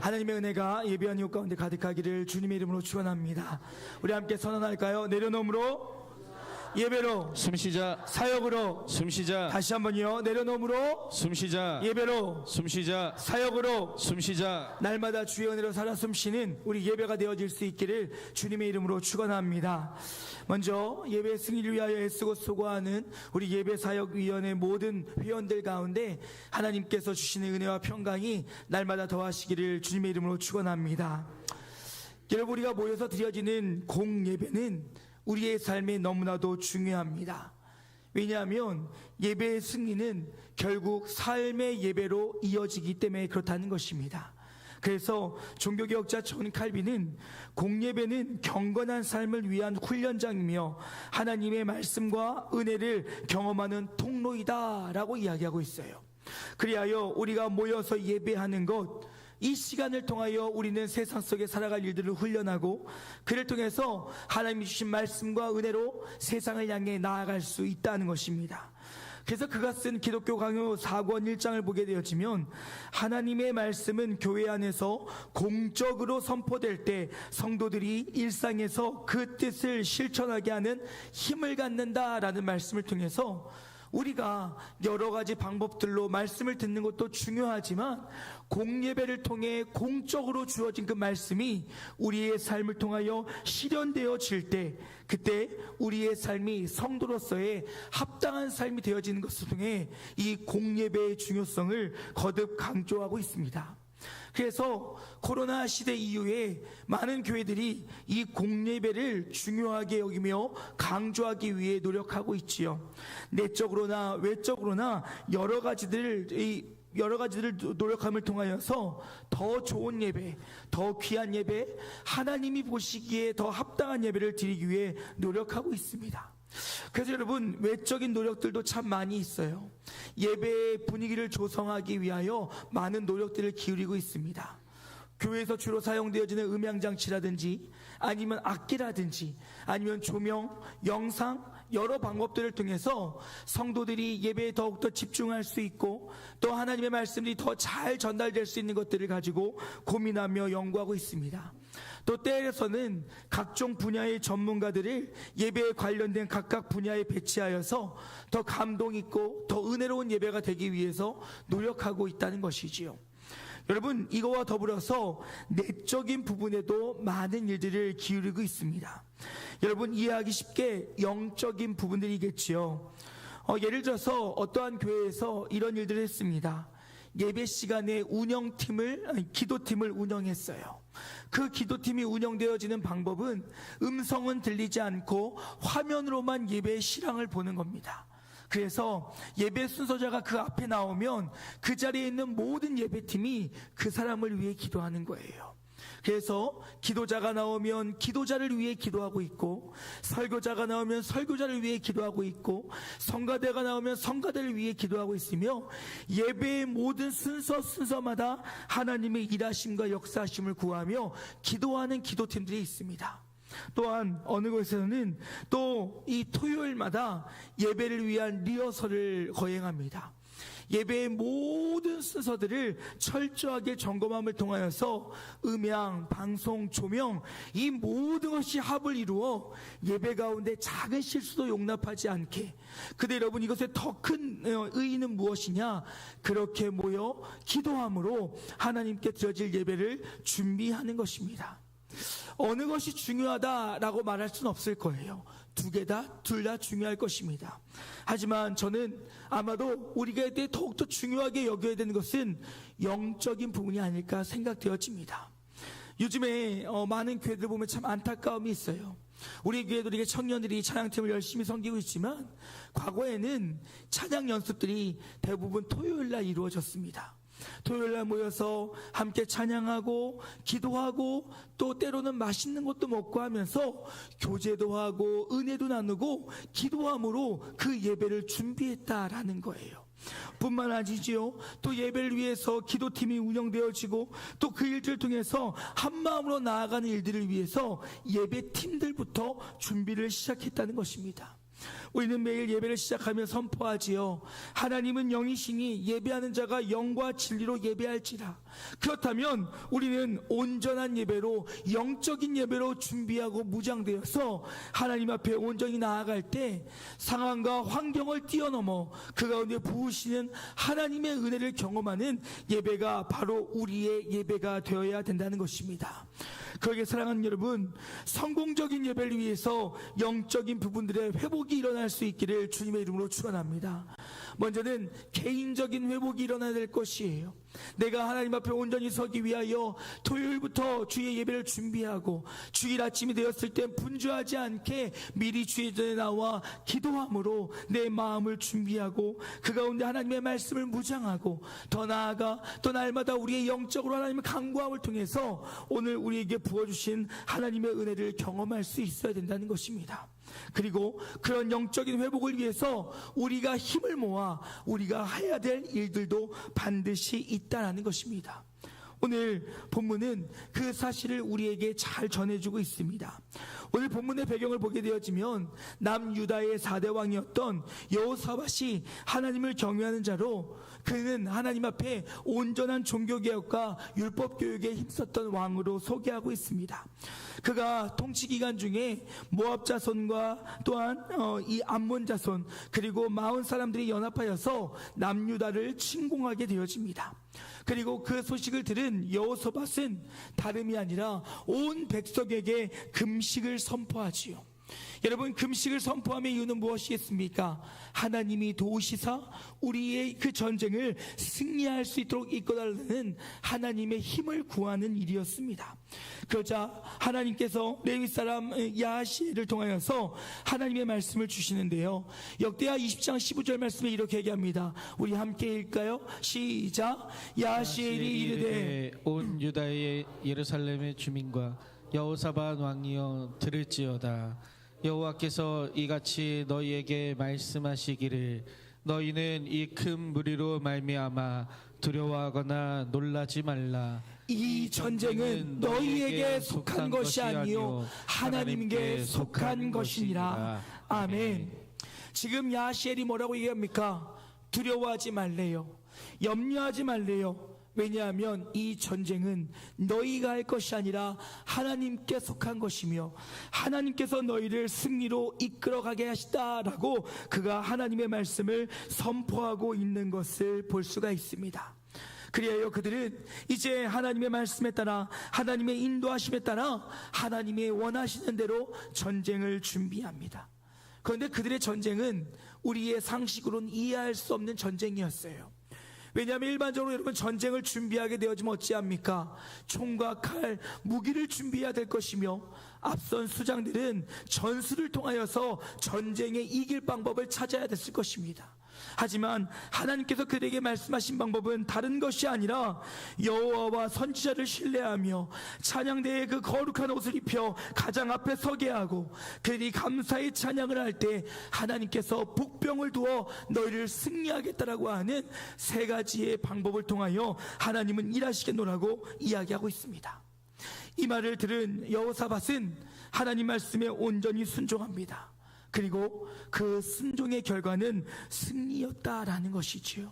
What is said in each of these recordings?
하나님의 은혜가 예배한 이웃 가운데 가득하기를 주님의 이름으로 축원합니다. 우리 함께 선언할까요? 내려놓음으로 예배로, 숨쉬자. 사역으로, 숨쉬자. 다시 한번요. 내려놓음으로 숨쉬자. 예배로, 숨쉬자. 사역으로, 숨쉬자. 날마다 주의 은혜로 살아 숨쉬는 우리 예배가 되어질 수 있기를 주님의 이름으로 축원합니다. 먼저 예배 승리를 위하여 애쓰고 수고하는 우리 예배사역위원회 모든 회원들 가운데 하나님께서 주시는 은혜와 평강이 날마다 더하시기를 주님의 이름으로 축원합니다. 여러분, 우리가 모여서 드려지는 공예배는 우리의 삶에 너무나도 중요합니다. 왜냐하면 예배의 승리는 결국 삶의 예배로 이어지기 때문에 그렇다는 것입니다. 그래서 종교개혁자 존 칼빈은 공예배는 경건한 삶을 위한 훈련장이며 하나님의 말씀과 은혜를 경험하는 통로이다 라고 이야기하고 있어요. 그리하여 우리가 모여서 예배하는 것, 이 시간을 통하여 우리는 세상 속에 살아갈 일들을 훈련하고 그를 통해서 하나님이 주신 말씀과 은혜로 세상을 향해 나아갈 수 있다는 것입니다. 그래서 그가 쓴 기독교 강요 4권 1장을 보게 되어지면 하나님의 말씀은 교회 안에서 공적으로 선포될 때 성도들이 일상에서 그 뜻을 실천하게 하는 힘을 갖는다라는 말씀을 통해서 우리가 여러 가지 방법들로 말씀을 듣는 것도 중요하지만 공예배를 통해 공적으로 주어진 그 말씀이 우리의 삶을 통하여 실현되어질 때, 그때 우리의 삶이 성도로서의 합당한 삶이 되어지는 것을 통해 이 공예배의 중요성을 거듭 강조하고 있습니다. 그래서 코로나 시대 이후에 많은 교회들이 이 공예배를 중요하게 여기며 강조하기 위해 노력하고 있지요. 내적으로나 외적으로나 여러 가지들을 노력함을 통하여서 더 좋은 예배, 더 귀한 예배, 하나님이 보시기에 더 합당한 예배를 드리기 위해 노력하고 있습니다. 그래서 여러분, 외적인 노력들도 참 많이 있어요. 예배의 분위기를 조성하기 위하여 많은 노력들을 기울이고 있습니다. 교회에서 주로 사용되어지는 음향장치라든지 아니면 악기라든지 아니면 조명, 영상, 여러 방법들을 통해서 성도들이 예배에 더욱더 집중할 수 있고 또 하나님의 말씀이 더 잘 전달될 수 있는 것들을 가지고 고민하며 연구하고 있습니다. 또 때에서는 각종 분야의 전문가들을 예배에 관련된 각각 분야에 배치하여서 더 감동 있고 더 은혜로운 예배가 되기 위해서 노력하고 있다는 것이지요. 여러분, 이거와 더불어서 내적인 부분에도 많은 일들을 기울이고 있습니다. 여러분, 이해하기 쉽게 영적인 부분들이겠지요. 예를 들어서 어떠한 교회에서 이런 일들을 했습니다. 예배 시간에 기도팀을 운영했어요. 그 기도팀이 운영되어지는 방법은 음성은 들리지 않고 화면으로만 예배의 실황을 보는 겁니다. 그래서 예배 순서자가 그 앞에 나오면 그 자리에 있는 모든 예배팀이 그 사람을 위해 기도하는 거예요. 그래서 기도자가 나오면 기도자를 위해 기도하고 있고, 설교자가 나오면 설교자를 위해 기도하고 있고, 성가대가 나오면 성가대를 위해 기도하고 있으며 예배의 모든 순서마다 하나님의 일하심과 역사하심을 구하며 기도하는 기도팀들이 있습니다. 또한 어느 곳에서는 또 이 토요일마다 예배를 위한 리허설을 거행합니다. 예배의 모든 순서들을 철저하게 점검함을 통하여서 음향, 방송, 조명, 이 모든 것이 합을 이루어 예배 가운데 작은 실수도 용납하지 않게, 근데 여러분, 이것의 더 큰 의의는 무엇이냐? 그렇게 모여 기도함으로 하나님께 드려질 예배를 준비하는 것입니다. 어느 것이 중요하다라고 말할 수는 없을 거예요. 둘 다 중요할 것입니다. 하지만 저는 아마도 우리가 더욱더 중요하게 여겨야 되는 것은 영적인 부분이 아닐까 생각되어집니다. 요즘에 많은 교회들 보면 참 안타까움이 있어요. 우리 교회도 이렇게 청년들이 찬양팀을 열심히 섬기고 있지만 과거에는 찬양 연습들이 대부분 토요일날 이루어졌습니다. 토요일날 모여서 함께 찬양하고 기도하고 또 때로는 맛있는 것도 먹고 하면서 교제도 하고 은혜도 나누고 기도함으로 그 예배를 준비했다라는 거예요. 뿐만 아니지요, 또 예배를 위해서 기도팀이 운영되어지고 또 그 일들을 통해서 한마음으로 나아가는 일들을 위해서 예배팀들부터 준비를 시작했다는 것입니다. 우리는 매일 예배를 시작하며 선포하지요. 하나님은 영이시니 예배하는 자가 영과 진리로 예배할지라. 그렇다면 우리는 온전한 예배로, 영적인 예배로 준비하고 무장되어서 하나님 앞에 온전히 나아갈 때 상황과 환경을 뛰어넘어 그 가운데 부으시는 하나님의 은혜를 경험하는 예배가 바로 우리의 예배가 되어야 된다는 것입니다. 그러기에 사랑하는 여러분, 성공적인 예배를 위해서 영적인 부분들의 회복이 일어날 수 있기를 주님의 이름으로 축원합니다. 먼저는 개인적인 회복이 일어나야 될 것이에요. 내가 하나님 앞에 온전히 서기 위하여 토요일부터 주의 예배를 준비하고 주일 아침이 되었을 때 분주하지 않게 미리 주의 전에 나와 기도함으로 내 마음을 준비하고 그 가운데 하나님의 말씀을 무장하고 더 나아가 또 날마다 우리의 영적으로 하나님의 간구함을 통해서 오늘 우리에게 부어주신 하나님의 은혜를 경험할 수 있어야 된다는 것입니다. 그리고 그런 영적인 회복을 위해서 우리가 힘을 모아 우리가 해야 될 일들도 반드시 있다라는 것입니다. 오늘 본문은 그 사실을 우리에게 잘 전해주고 있습니다. 오늘 본문의 배경을 보게 되어지면 남유다의 4대 왕이었던 여호사밧이 하나님을 경외하는 자로 그는 하나님 앞에 온전한 종교개혁과 율법교육에 힘썼던 왕으로 소개하고 있습니다. 그가 통치 기간 중에 모압 자손과 또한 이 암몬 자손 그리고 마온 사람들이 연합하여서 남유다를 침공하게 되어집니다. 그리고 그 소식을 들은 여호사밧은 다름이 아니라 온 백성에게 금식을 선포하지요. 여러분, 금식을 선포함의 이유는 무엇이겠습니까? 하나님이 도우시사 우리의 그 전쟁을 승리할 수 있도록 이끌어달라는 하나님의 힘을 구하는 일이었습니다. 그러자 하나님께서 레위 사람 야하시엘을 통하여서 하나님의 말씀을 주시는데요, 역대하 20장 15절 말씀에 이렇게 얘기합니다. 우리 함께 읽을까요? 시작. 야하시엘이 이르되 온 유다의 예루살렘의 주민과 여호사밧 왕이여 들을지어다. 여호와께서 이같이 너희에게 말씀하시기를 너희는 이 큰 무리로 말미암아 두려워하거나 놀라지 말라. 이 전쟁은 너희에게 속한 것이 아니요 하나님께 속한 것이니라. 아멘. 지금 야하시엘이 뭐라고 얘기합니까? 두려워하지 말래요. 염려하지 말래요. 왜냐하면 이 전쟁은 너희가 할 것이 아니라 하나님께 속한 것이며 하나님께서 너희를 승리로 이끌어가게 하시다라고 그가 하나님의 말씀을 선포하고 있는 것을 볼 수가 있습니다. 그리하여 그들은 이제 하나님의 말씀에 따라 하나님의 인도하심에 따라 하나님의 원하시는 대로 전쟁을 준비합니다. 그런데 그들의 전쟁은 우리의 상식으로는 이해할 수 없는 전쟁이었어요. 왜냐하면 일반적으로 여러분 전쟁을 준비하게 되어지면 어찌합니까? 총과 칼, 무기를 준비해야 될 것이며 앞선 수장들은 전술을 통하여서 전쟁에 이길 방법을 찾아야 됐을 것입니다. 하지만 하나님께서 그들에게 말씀하신 방법은 다른 것이 아니라 여호와와 선지자를 신뢰하며 찬양대에 그 거룩한 옷을 입혀 가장 앞에 서게 하고 그들이 감사의 찬양을 할 때 하나님께서 복병을 두어 너희를 승리하겠다라고 하는 세 가지의 방법을 통하여 하나님은 일하시겠노라고 이야기하고 있습니다. 이 말을 들은 여호사밧은 하나님 말씀에 온전히 순종합니다. 그리고 그 순종의 결과는 승리였다라는 것이지요.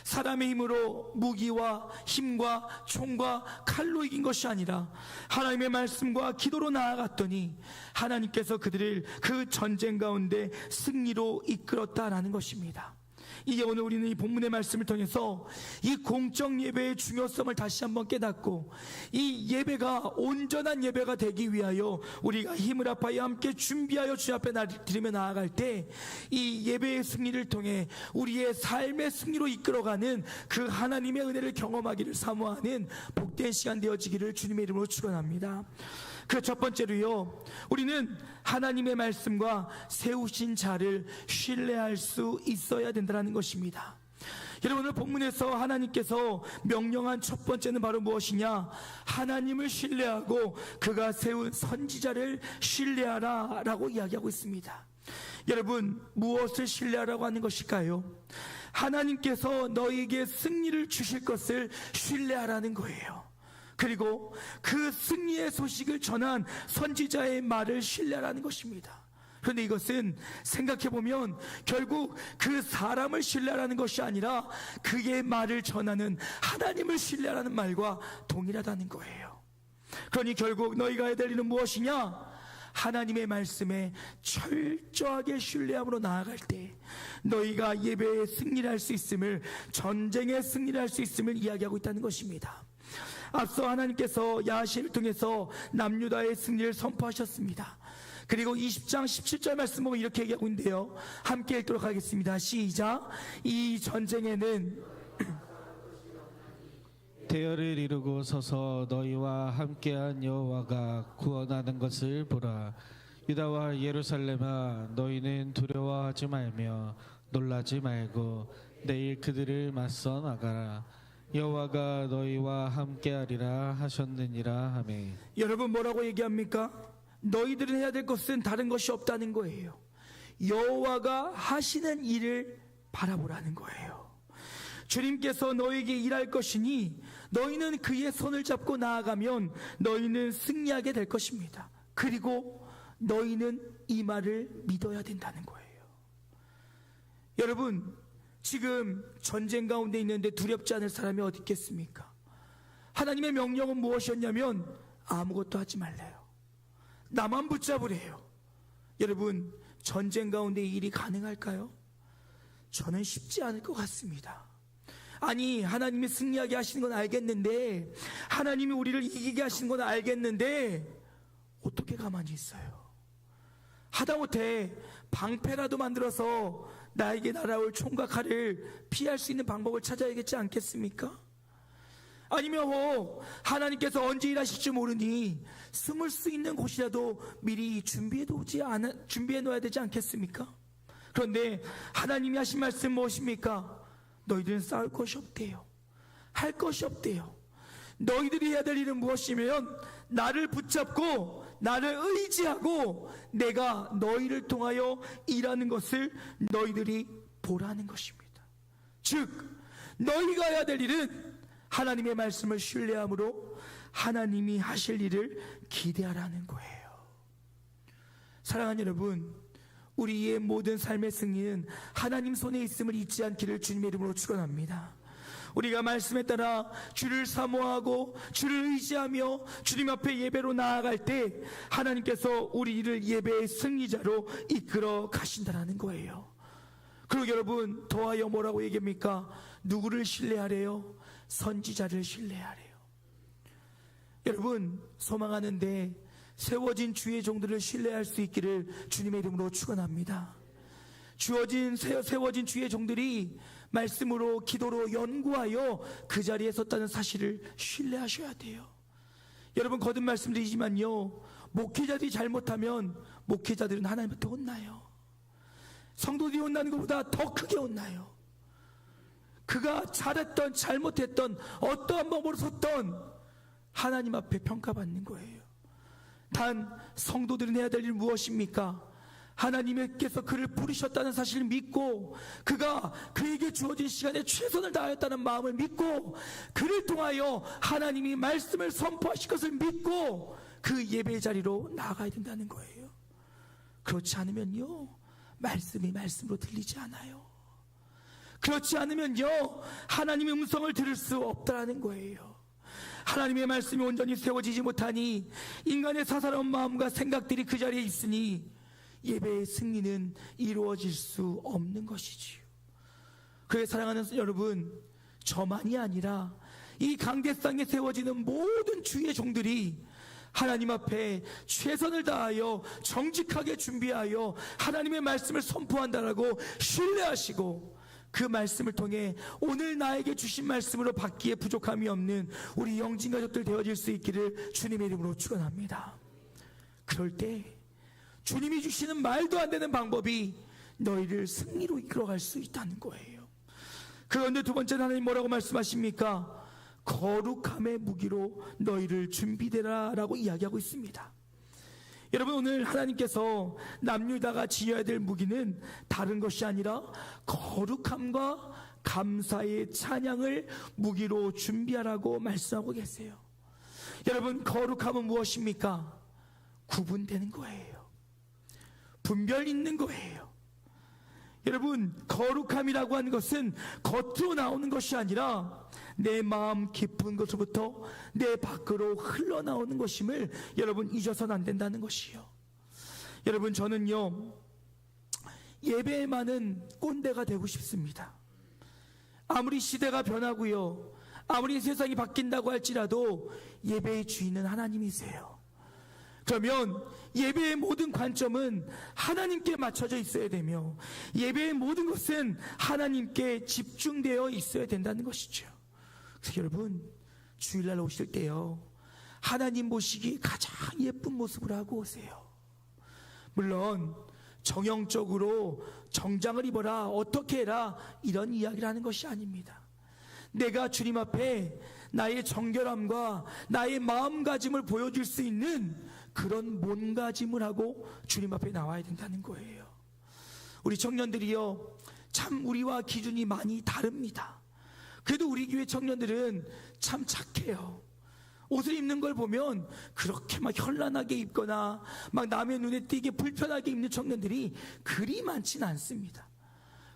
사람의 힘으로 무기와 힘과 총과 칼로 이긴 것이 아니라 하나님의 말씀과 기도로 나아갔더니 하나님께서 그들을 그 전쟁 가운데 승리로 이끌었다라는 것입니다. 이제 오늘 우리는 이 본문의 말씀을 통해서 이 공적 예배의 중요성을 다시 한번 깨닫고 이 예배가 온전한 예배가 되기 위하여 우리가 힘을 합하여 함께 준비하여 주 앞에 드리며 나아갈 때 이 예배의 승리를 통해 우리의 삶의 승리로 이끌어가는 그 하나님의 은혜를 경험하기를 사모하는 복된 시간 되어지기를 주님의 이름으로 축원합니다. 그 첫 번째로요, 우리는 하나님의 말씀과 세우신 자를 신뢰할 수 있어야 된다는 것입니다. 여러분, 오늘 본문에서 하나님께서 명령한 첫 번째는 바로 무엇이냐? 하나님을 신뢰하고 그가 세운 선지자를 신뢰하라 라고 이야기하고 있습니다. 여러분, 무엇을 신뢰하라고 하는 것일까요? 하나님께서 너에게 승리를 주실 것을 신뢰하라는 거예요. 그리고 그 승리의 소식을 전한 선지자의 말을 신뢰하라는 것입니다. 그런데 이것은 생각해보면 결국 그 사람을 신뢰하라는 것이 아니라 그의 말을 전하는 하나님을 신뢰하라는 말과 동일하다는 거예요. 그러니 결국 너희가 해야 될 일은 무엇이냐? 하나님의 말씀에 철저하게 신뢰함으로 나아갈 때 너희가 예배에 승리를 할 수 있음을, 전쟁에 승리를 할 수 있음을 이야기하고 있다는 것입니다. 앞서 하나님께서 야시를 통해서 남유다의 승리를 선포하셨습니다. 그리고 20장 17절 말씀 보면 이렇게 얘기하고 있는데요, 함께 읽도록 하겠습니다. 시작. 이 전쟁에는 대열을 이루고 서서 너희와 함께한 여호와가 구원하는 것을 보라. 유다와 예루살렘아, 너희는 두려워하지 말며 놀라지 말고 내일 그들을 맞서 나가라. 여호와가 너희와 함께하리라 하셨느니라 하매. 여러분 뭐라고 얘기합니까? 너희들은 해야 될 것은 다른 것이 없다는 거예요. 여호와가 하시는 일을 바라보라는 거예요. 주님께서 너에게 일할 것이니 너희는 그의 손을 잡고 나아가면 너희는 승리하게 될 것입니다. 그리고 너희는 이 말을 믿어야 된다는 거예요. 여러분, 지금 전쟁 가운데 있는데 두렵지 않을 사람이 어디 있겠습니까? 하나님의 명령은 무엇이었냐면 아무것도 하지 말래요. 나만 붙잡으래요. 여러분, 전쟁 가운데 이 일이 가능할까요? 저는 쉽지 않을 것 같습니다. 아니, 하나님이 승리하게 하시는 건 알겠는데, 하나님이 우리를 이기게 하시는 건 알겠는데 어떻게 가만히 있어요? 하다못해 방패라도 만들어서 나에게 날아올 총과 칼을 피할 수 있는 방법을 찾아야겠지 않겠습니까? 아니면 하나님께서 언제 일하실지 모르니 숨을 수 있는 곳이라도 미리 준비해 놓아야 되지 않겠습니까? 그런데 하나님이 하신 말씀 무엇입니까? 너희들은 싸울 것이 없대요. 할 것이 없대요. 너희들이 해야 될 일은 무엇이면 나를 붙잡고 나를 의지하고 내가 너희를 통하여 일하는 것을 너희들이 보라는 것입니다. 즉, 너희가 해야 될 일은 하나님의 말씀을 신뢰함으로 하나님이 하실 일을 기대하라는 거예요. 사랑하는 여러분, 우리의 모든 삶의 승리는 하나님 손에 있음을 잊지 않기를 주님의 이름으로 축원합니다. 우리가 말씀에 따라 주를 사모하고 주를 의지하며 주님 앞에 예배로 나아갈 때 하나님께서 우리를 예배의 승리자로 이끌어 가신다는 거예요. 그리고 여러분, 더하여 뭐라고 얘기합니까? 누구를 신뢰하래요? 선지자를 신뢰하래요. 여러분, 소망하는데 세워진 주의 종들을 신뢰할 수 있기를 주님의 이름으로 축원합니다. 세워진 주의 종들이 말씀으로 기도로 연구하여 그 자리에 섰다는 사실을 신뢰하셔야 돼요. 여러분, 거듭 말씀드리지만요, 목회자들이 잘못하면 목회자들은 하나님한테 혼나요. 성도들이 혼나는 것보다 더 크게 혼나요. 그가 잘했던 잘못했던 어떠한 방법으로 섰던 하나님 앞에 평가받는 거예요. 단 성도들은 해야 될 일 무엇입니까? 하나님께서 그를 부르셨다는 사실을 믿고 그가 그에게 주어진 시간에 최선을 다하였다는 마음을 믿고 그를 통하여 하나님이 말씀을 선포하실 것을 믿고 그 예배 자리로 나아가야 된다는 거예요. 그렇지 않으면요, 말씀이 말씀으로 들리지 않아요. 그렇지 않으면요, 하나님의 음성을 들을 수 없다는 거예요. 하나님의 말씀이 온전히 세워지지 못하니 인간의 사사로운 마음과 생각들이 그 자리에 있으니 예배의 승리는 이루어질 수 없는 것이지요. 그래서 사랑하는 여러분, 저만이 아니라 이 강대상에 세워지는 모든 주의 종들이 하나님 앞에 최선을 다하여 정직하게 준비하여 하나님의 말씀을 선포한다라고 신뢰하시고 그 말씀을 통해 오늘 나에게 주신 말씀으로 받기에 부족함이 없는 우리 영진 가족들 되어질 수 있기를 주님의 이름으로 축원합니다. 그럴 때 주님이 주시는 말도 안 되는 방법이 너희를 승리로 이끌어갈 수 있다는 거예요. 그런데 두 번째는 하나님 뭐라고 말씀하십니까? 거룩함의 무기로 너희를 준비되라 라고 이야기하고 있습니다. 여러분, 오늘 하나님께서 남유다가 지어야 될 무기는 다른 것이 아니라 거룩함과 감사의 찬양을 무기로 준비하라고 말씀하고 계세요. 여러분, 거룩함은 무엇입니까? 구분되는 거예요. 분별 있는 거예요. 여러분, 거룩함이라고 하는 것은 겉으로 나오는 것이 아니라 내 마음 깊은 것으로부터 내 밖으로 흘러나오는 것임을 여러분 잊어서는 안 된다는 것이요. 여러분, 저는요 예배에 많은 꼰대가 되고 싶습니다. 아무리 시대가 변하고요, 아무리 세상이 바뀐다고 할지라도 예배의 주인은 하나님이세요. 그러면 예배의 모든 관점은 하나님께 맞춰져 있어야 되며 예배의 모든 것은 하나님께 집중되어 있어야 된다는 것이죠. 그래서 여러분, 주일날 오실 때요 하나님 보시기 가장 예쁜 모습을 하고 오세요. 물론 정형적으로 정장을 입어라, 어떻게 해라, 이런 이야기를 하는 것이 아닙니다. 내가 주님 앞에 나의 정결함과 나의 마음가짐을 보여줄 수 있는 그런 몸가짐을 하고 주님 앞에 나와야 된다는 거예요. 우리 청년들이요 참 우리와 기준이 많이 다릅니다. 그래도 우리 교회 청년들은 참 착해요. 옷을 입는 걸 보면 그렇게 막 현란하게 입거나 막 남의 눈에 띄게 불편하게 입는 청년들이 그리 많지는 않습니다.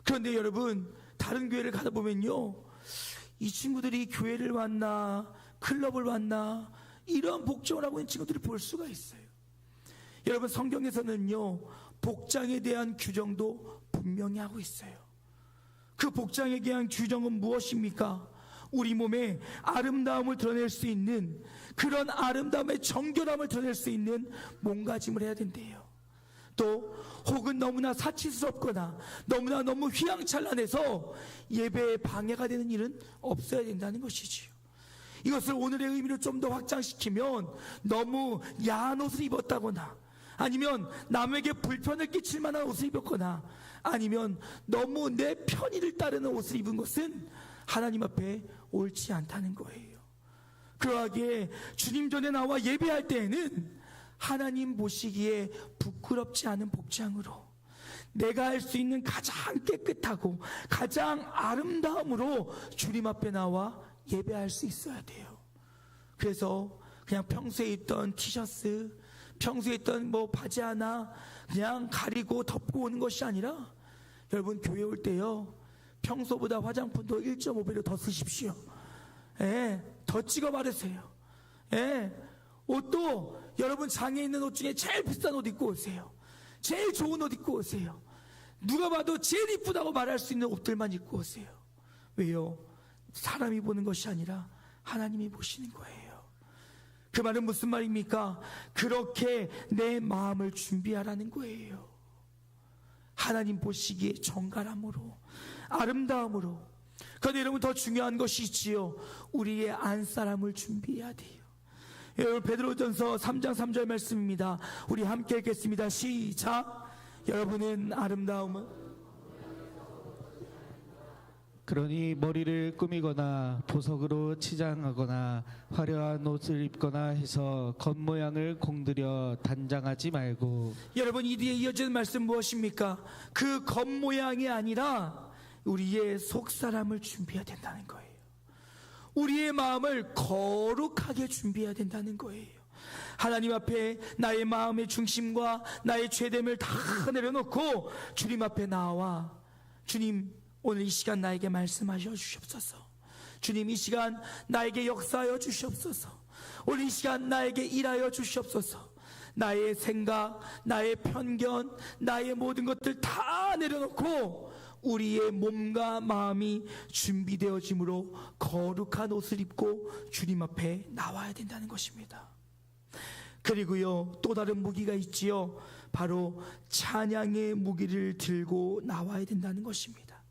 그런데 여러분, 다른 교회를 가다 보면요 이 친구들이 교회를 왔나 클럽을 왔나 이런 복장을 하고 있는 친구들을 볼 수가 있어요. 여러분, 성경에서는요 복장에 대한 규정도 분명히 하고 있어요. 그 복장에 대한 규정은 무엇입니까? 우리 몸의 아름다움을 드러낼 수 있는, 그런 아름다움의 정결함을 드러낼 수 있는 몸가짐을 해야 된대요. 또 혹은 너무나 사치스럽거나 너무 휘황찬란해서 예배에 방해가 되는 일은 없어야 된다는 것이지요. 이것을 오늘의 의미로 좀 더 확장시키면 너무 야한 옷을 입었다거나 아니면 남에게 불편을 끼칠 만한 옷을 입었거나 아니면 너무 내 편의를 따르는 옷을 입은 것은 하나님 앞에 옳지 않다는 거예요. 그러하기에 주님 전에 나와 예배할 때에는 하나님 보시기에 부끄럽지 않은 복장으로 내가 할 수 있는 가장 깨끗하고 가장 아름다움으로 주님 앞에 나와 예배할 수 있어야 돼요. 그래서 그냥 평소에 입던 티셔츠, 평소에 입던 뭐 바지 하나 그냥 가리고 덮고 오는 것이 아니라, 여러분 교회 올 때요 평소보다 화장품도 1.5배로 더 쓰십시오. 더 찍어 바르세요. 옷도 여러분 장에 있는 옷 중에 제일 비싼 옷 입고 오세요. 제일 좋은 옷 입고 오세요. 누가 봐도 제일 이쁘다고 말할 수 있는 옷들만 입고 오세요. 왜요? 사람이 보는 것이 아니라 하나님이 보시는 거예요. 그 말은 무슨 말입니까? 그렇게 내 마음을 준비하라는 거예요. 하나님 보시기에 정갈함으로, 아름다움으로. 그런데 여러분, 더 중요한 것이 있지요. 우리의 안사람을 준비해야 돼요. 여러분, 베드로전서 3장 3절 말씀입니다. 우리 함께 읽겠습니다. 시작. 여러분은 아름다움은 그러니 머리를 꾸미거나 보석으로 치장하거나 화려한 옷을 입거나 해서 겉모양을 공들여 단장하지 말고. 여러분, 이 뒤에 이어지는 말씀 무엇입니까? 그 겉모양이 아니라 우리의 속사람을 준비해야 된다는 거예요. 우리의 마음을 거룩하게 준비해야 된다는 거예요. 하나님 앞에 나의 마음의 중심과 나의 죄됨을 다 내려놓고 주님 앞에 나와, 주님 오늘 이 시간 나에게 말씀하셔 주시옵소서. 주님 이 시간 나에게 역사하여 주시옵소서. 오늘 이 시간 나에게 일하여 주시옵소서. 나의 생각, 나의 편견, 나의 모든 것들 다 내려놓고 우리의 몸과 마음이 준비되어짐으로 거룩한 옷을 입고 주님 앞에 나와야 된다는 것입니다. 그리고요, 또 다른 무기가 있지요. 바로 찬양의 무기를 들고 나와야 된다는 것입니다.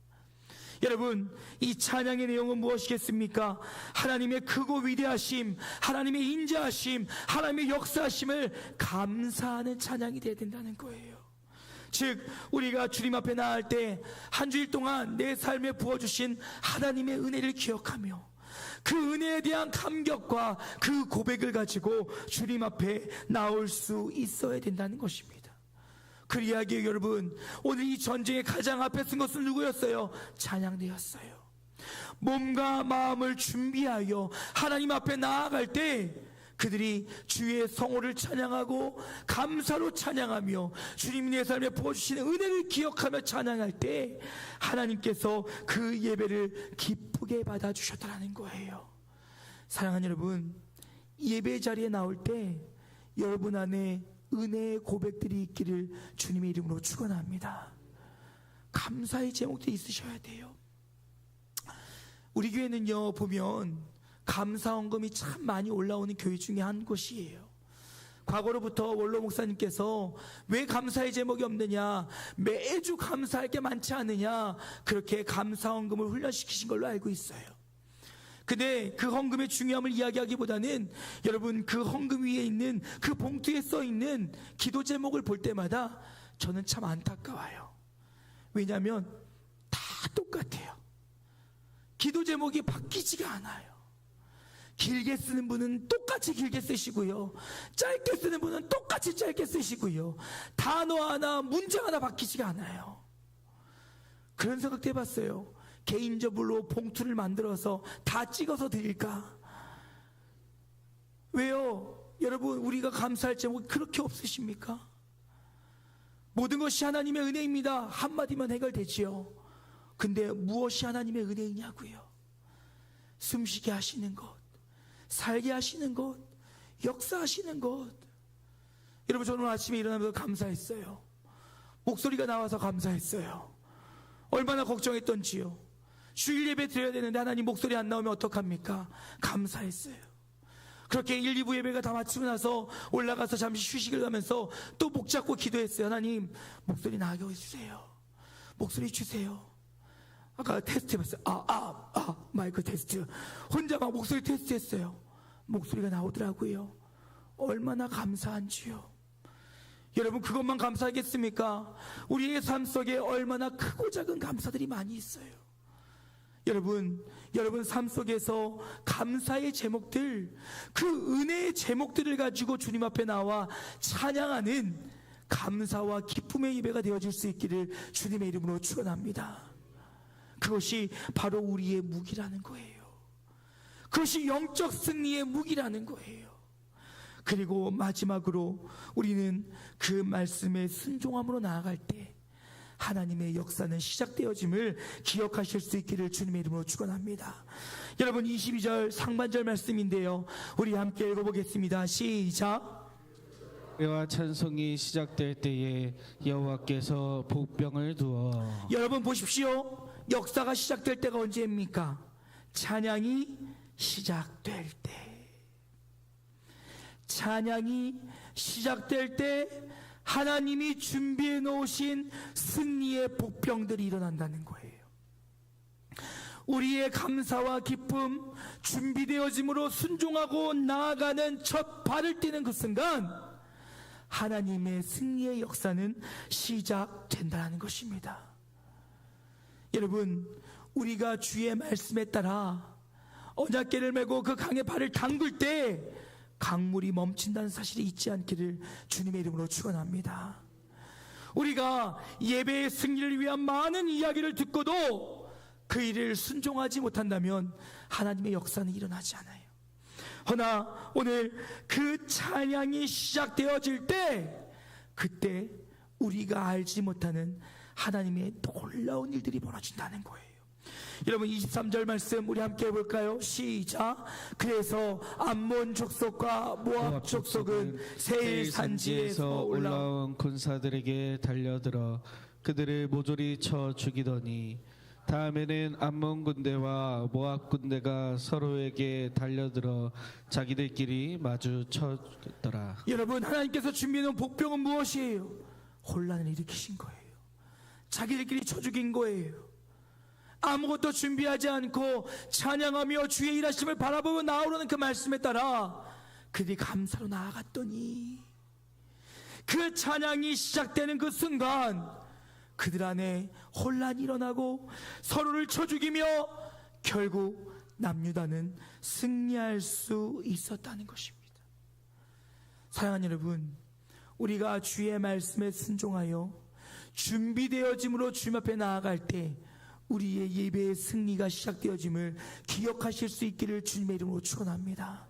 여러분, 이 찬양의 내용은 무엇이겠습니까? 하나님의 크고 위대하심, 하나님의 인자하심, 하나님의 역사하심을 감사하는 찬양이 되어야 된다는 거예요. 즉, 우리가 주님 앞에 나갈 때 한 주일 동안 내 삶에 부어주신 하나님의 은혜를 기억하며 그 은혜에 대한 감격과 그 고백을 가지고 주님 앞에 나올 수 있어야 된다는 것입니다. 그리하기에 여러분, 오늘 이 전쟁의 가장 앞에 쓴 것은 누구였어요? 찬양대였어요. 몸과 마음을 준비하여 하나님 앞에 나아갈 때 그들이 주의 성호를 찬양하고 감사로 찬양하며 주님 내 삶에 부어주시는 은혜를 기억하며 찬양할 때 하나님께서 그 예배를 기쁘게 받아주셨다는 거예요. 사랑하는 여러분, 예배 자리에 나올 때 여러분 안에 은혜의 고백들이 있기를 주님의 이름으로 축원합니다. 감사의 제목들이 있으셔야 돼요. 우리 교회는요, 보면 감사헌금이 참 많이 올라오는 교회 중에 한 곳이에요. 과거로부터 원로 목사님께서 왜 감사의 제목이 없느냐, 매주 감사할 게 많지 않느냐, 그렇게 감사헌금을 훈련시키신 걸로 알고 있어요. 근데 그 헌금의 중요함을 이야기하기보다는 여러분, 그 헌금 위에 있는 그 봉투에 써 있는 기도 제목을 볼 때마다 저는 참 안타까워요. 왜냐하면 다 똑같아요. 기도 제목이 바뀌지가 않아요. 길게 쓰는 분은 똑같이 길게 쓰시고요, 짧게 쓰는 분은 똑같이 짧게 쓰시고요, 단어 하나, 문장 하나 바뀌지가 않아요. 그런 생각도 해봤어요. 개인적으로 봉투를 만들어서 다 찍어서 드릴까? 왜요? 여러분, 우리가 감사할 제목이 그렇게 없으십니까? 모든 것이 하나님의 은혜입니다. 한마디면 해결되지요. 근데 무엇이 하나님의 은혜이냐고요? 숨쉬게 하시는 것, 살게 하시는 것, 역사하시는 것. 여러분, 저는 오늘 아침에 일어나면서 감사했어요. 목소리가 나와서 감사했어요. 얼마나 걱정했던지요. 주일 예배 드려야 되는데 하나님 목소리 안 나오면 어떡합니까? 감사했어요. 그렇게 1, 2부 예배가 다 마치고 나서 올라가서 잠시 휴식을 하면서 또 목 잡고 기도했어요. 하나님, 목소리 나게 해주세요. 목소리 주세요. 아까 테스트 해봤어요. 마이크 테스트. 혼자 막 목소리 테스트 했어요. 목소리가 나오더라고요. 얼마나 감사한지요. 여러분, 그것만 감사하겠습니까? 우리의 삶 속에 얼마나 크고 작은 감사들이 많이 있어요. 여러분 삶 속에서 감사의 제목들, 그 은혜의 제목들을 가지고 주님 앞에 나와 찬양하는 감사와 기쁨의 예배가 되어질 수 있기를 주님의 이름으로 축원합니다. 그것이 바로 우리의 무기라는 거예요. 그것이 영적 승리의 무기라는 거예요. 그리고 마지막으로 우리는 그 말씀에 순종함으로 나아갈 때 하나님의 역사는 시작되어짐을 기억하실 수 있기를 주님의 이름으로 축원합니다. 여러분, 22절 상반절 말씀인데요, 우리 함께 읽어보겠습니다. 시작. 예배와 찬송이 시작될 때에 여호와께서 복병을 두어. 여러분 보십시오. 역사가 시작될 때가 언제입니까? 찬양이 시작될 때. 찬양이 시작될 때 하나님이 준비해 놓으신 승리의 복병들이 일어난다는 거예요. 우리의 감사와 기쁨, 준비되어짐으로 순종하고 나아가는 첫 발을 떼는 그 순간 하나님의 승리의 역사는 시작된다는 것입니다. 여러분, 우리가 주의 말씀에 따라 언약궤를 메고 그 강에 발을 담글 때 강물이 멈춘다는 사실이 있지 않기를 주님의 이름으로 축원합니다. 우리가 예배의 승리를 위한 많은 이야기를 듣고도 그 일을 순종하지 못한다면 하나님의 역사는 일어나지 않아요. 허나 오늘 그 찬양이 시작되어질 때, 그때 우리가 알지 못하는 하나님의 놀라운 일들이 벌어진다는 거예요. 여러분, 23절 말씀 우리 함께 해볼까요? 시작. 그래서 암몬 족속과 모압 족속은 세일 산지에서 올라온 군사들에게 달려들어 그들을 모조리 쳐 죽이더니 다음에는 암몬 군대와 모압 군대가 서로에게 달려들어 자기들끼리 마주쳤더라. 여러분, 하나님께서 준비해놓은 복병은 무엇이에요? 혼란을 일으키신 거예요. 자기들끼리 쳐 죽인 거예요. 아무것도 준비하지 않고 찬양하며 주의 일하심을 바라보며 나오려는 그 말씀에 따라 그들이 감사로 나아갔더니 그 찬양이 시작되는 그 순간 그들 안에 혼란이 일어나고 서로를 쳐 죽이며 결국 남유다는 승리할 수 있었다는 것입니다. 사랑하는 여러분, 우리가 주의 말씀에 순종하여 준비되어짐으로 주님 앞에 나아갈 때 우리의 예배의 승리가 시작되어짐을 기억하실 수 있기를 주님의 이름으로 축원합니다.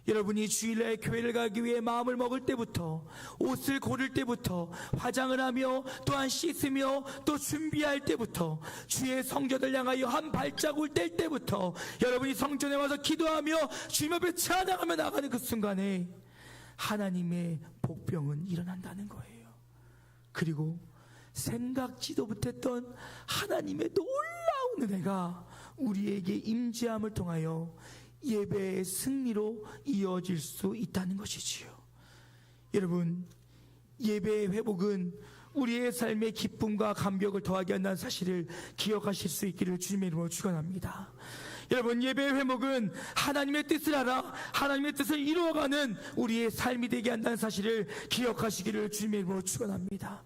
여러분이 주일날 교회를 가기 위해 마음을 먹을 때부터, 옷을 고를 때부터, 화장을 하며 또한 씻으며 또 준비할 때부터, 주의 성전을 향하여 한 발자국을 뗄 때부터, 여러분이 성전에 와서 기도하며 주님 앞에 찬양하며 나가는 그 순간에 하나님의 복병은 일어난다는 거예요. 그리고 생각지도 못했던 하나님의 놀라운 은혜가 우리에게 임재함을 통하여 예배의 승리로 이어질 수 있다는 것이지요. 여러분, 예배의 회복은 우리의 삶의 기쁨과 감격을 더하게 한다는 사실을 기억하실 수 있기를 주님의 이름으로 축원합니다. 여러분, 예배의 회복은 하나님의 뜻을 알아 하나님의 뜻을 이루어가는 우리의 삶이 되게 한다는 사실을 기억하시기를 주님의 이름으로 축원합니다.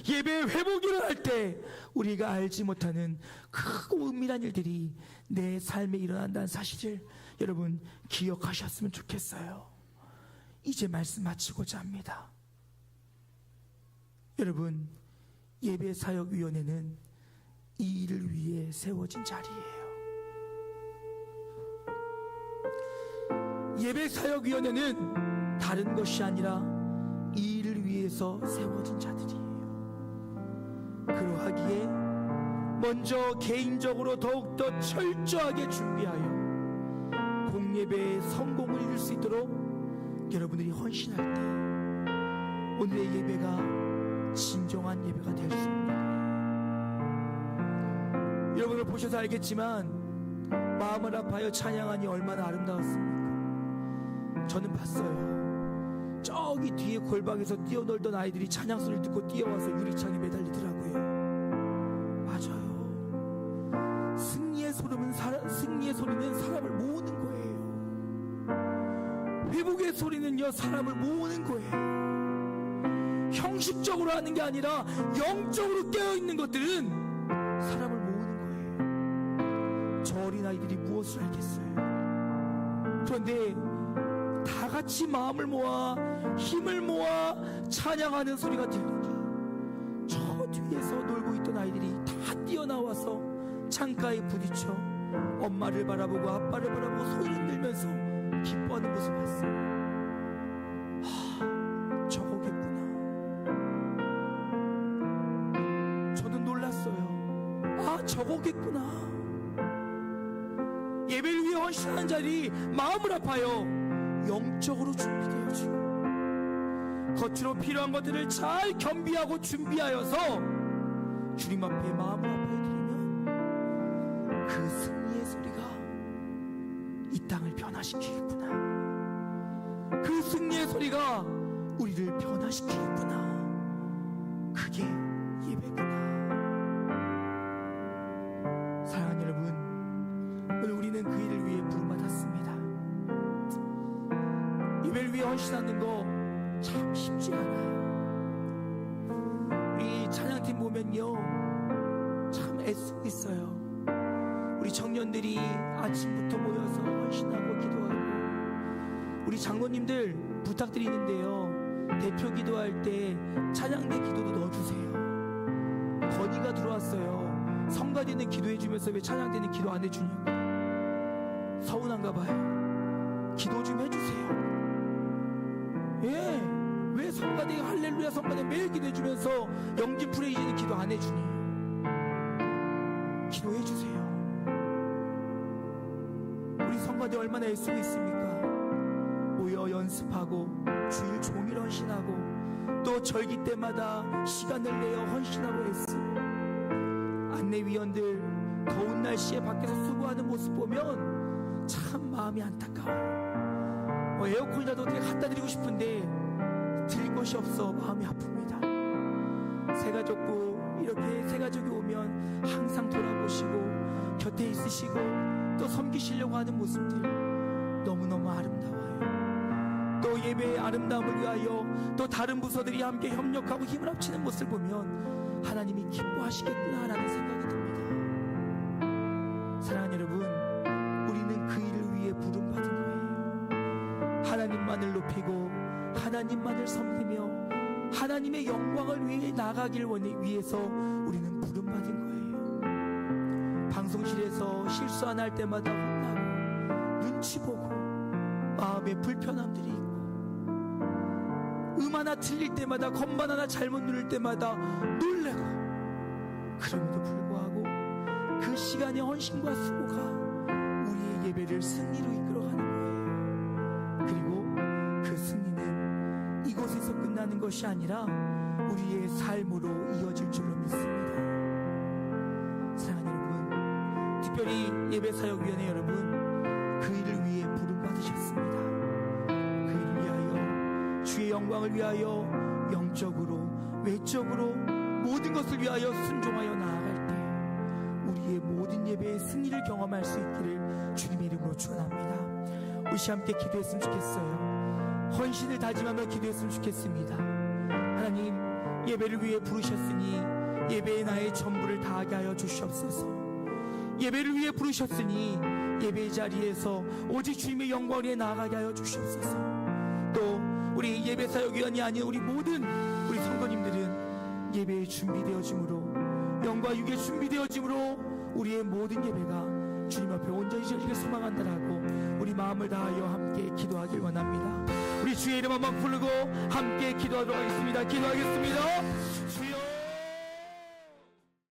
예배의 회복이 일어날 때 우리가 알지 못하는 크고 은밀한 일들이 내 삶에 일어난다는 사실을 여러분 기억하셨으면 좋겠어요. 이제 말씀 마치고자 합니다. 여러분, 예배사역위원회는 이 일을 위해 세워진 자리예요. 예배사역위원회는 다른 것이 아니라 이 일을 위해서 세워진 자들이에요. 그러하기에 먼저 개인적으로 더욱더 철저하게 준비하여 공예배의 성공을 이룰 수 있도록 여러분들이 헌신할 때 오늘의 예배가 진정한 예배가 될 수 있습니다. 여러분을 보셔서 알겠지만 마음을 아파하여 찬양하니 얼마나 아름다웠습니까? 저는 봤어요. 저기 뒤에 골방에서 뛰어놀던 아이들이 찬양 소리를 듣고 뛰어와서 유리창에 매달리더라고요. 맞아요. 승리의 소리는 사람을 모으는 거예요. 회복의 소리는요, 사람을 모으는 거예요. 형식적으로 하는 게 아니라 영적으로 깨어있는 것들은 사람을 모으는 거예요. 저 어린아이들이 무엇을 알겠어요? 그런데 다 같이 마음을 모아 힘을 모아 찬양하는 소리가 들리니 저 뒤에서 놀고 있던 아이들이 다 뛰어나와서 창가에 부딪혀 엄마를 바라보고 아빠를 바라보고 손을 들면서 기뻐하는 모습을 봤어요. 저거겠구나. 저는 놀랐어요. 저거겠구나. 예배를 위해 헌신하는 자리, 마음을 아파요. 영적으로 준비되어지고 겉으로 필요한 것들을 잘 겸비하고 준비하여서 주님 앞에 마음을 아파해드리면 그 승리의 소리가 이 땅을 변화시키겠구나. 그 승리의 소리가 우리를 변화시키겠구나. 그게 예배구나. 사랑하는 여러분, 오늘 우리는 그 일을 위해 부름받았습니다. 예배를 위해 헌신하는 거 참 쉽지 않아요. 우리 찬양팀 보면요, 참 애쓰고 있어요. 우리 청년들이 아침부터 모여서 헌신하고 기도하고, 우리 장로님들 부탁드리는데요, 대표 기도할 때 찬양대 기도도 넣어주세요. 건의가 들어왔어요. 성가대는 기도해주면서 왜 찬양대는 기도 안 해주냐고. 서운한가 봐요. 기도 좀 해주세요. 예, 왜 성가대 할렐루야 성가대 매일 기도해주면서 영진 프레이즈는 기도 안 해주니? 기도해주세요. 우리 성가대 얼마나 애쓰고 있습니까? 모여 연습하고 주일 종일 헌신하고 또 절기 때마다 시간을 내어 헌신하고 애쓰고, 안내위원들 더운 날씨에 밖에서 수고하는 모습 보면 참 마음이 안타까워요. 에어컨이라도 어떻게 갖다 드리고 싶은데 드릴 것이 없어 마음이 아픕니다. 새가족부 이렇게 새가족이 오면 항상 돌아보시고 곁에 있으시고 또 섬기시려고 하는 모습들 너무너무 아름다워요. 또 예배의 아름다움을 위하여 또 다른 부서들이 함께 협력하고 힘을 합치는 모습을 보면 하나님이 기뻐하시겠구나라는 생각이 듭니다. 사랑하는 여러분, 우리는 그 일을 위해 부름받은 거예요. 하나님만을 높이고 하나님만을 섬기며 하나님의 영광을 위해 나가길 위해서 우리는 부름받은 거예요. 방송실에서 실수 안 할 때마다 혼나고 눈치 보고 마음에 삶에 불편함들이 있고 하나 틀릴 때마다 건반 하나 잘못 누를 때마다 놀래고, 그럼에도 불구하고 그 시간의 헌신과 수고가 우리의 예배를 승리로 이끌어가는 거예요. 그리고 그 승리는 이곳에서 끝나는 것이 아니라 우리의 삶으로 이어질 줄로 믿습니다. 사랑하는 여러분, 특별히 예배사역위원회 여러분, 그 일을 위해 부름받으셨습니다. 그 일을 위하여, 주의 영광을 위하여 영적으로 외적으로 모든 것을 위하여 순종하여 나아갈 때 우리의 모든 예배의 승리를 경험할 수 있기를 주님의 이름으로 축원합니다. 우리 함께 기도했으면 좋겠어요. 헌신을 다짐하며 기도했으면 좋겠습니다. 하나님, 예배를 위해 부르셨으니 예배에 나의 전부를 다하게 하여 주시옵소서. 예배를 위해 부르셨으니 예배의 자리에서 오직 주님의 영광을 위해 나아가게 하여 주시옵소서. 또 우리 예배사역위원이 아닌 우리 모든 우리 성도님들은 예배에 준비되어짐으로, 영과 육에 준비되어짐으로 우리의 모든 예배가 주님 앞에 온전히 지어지길 소망한다라고 우리 마음을 다하여 함께 기도하길 원합니다. 우리 주의 이름 한번 부르고 함께 기도하도록 하겠습니다. 기도하겠습니다.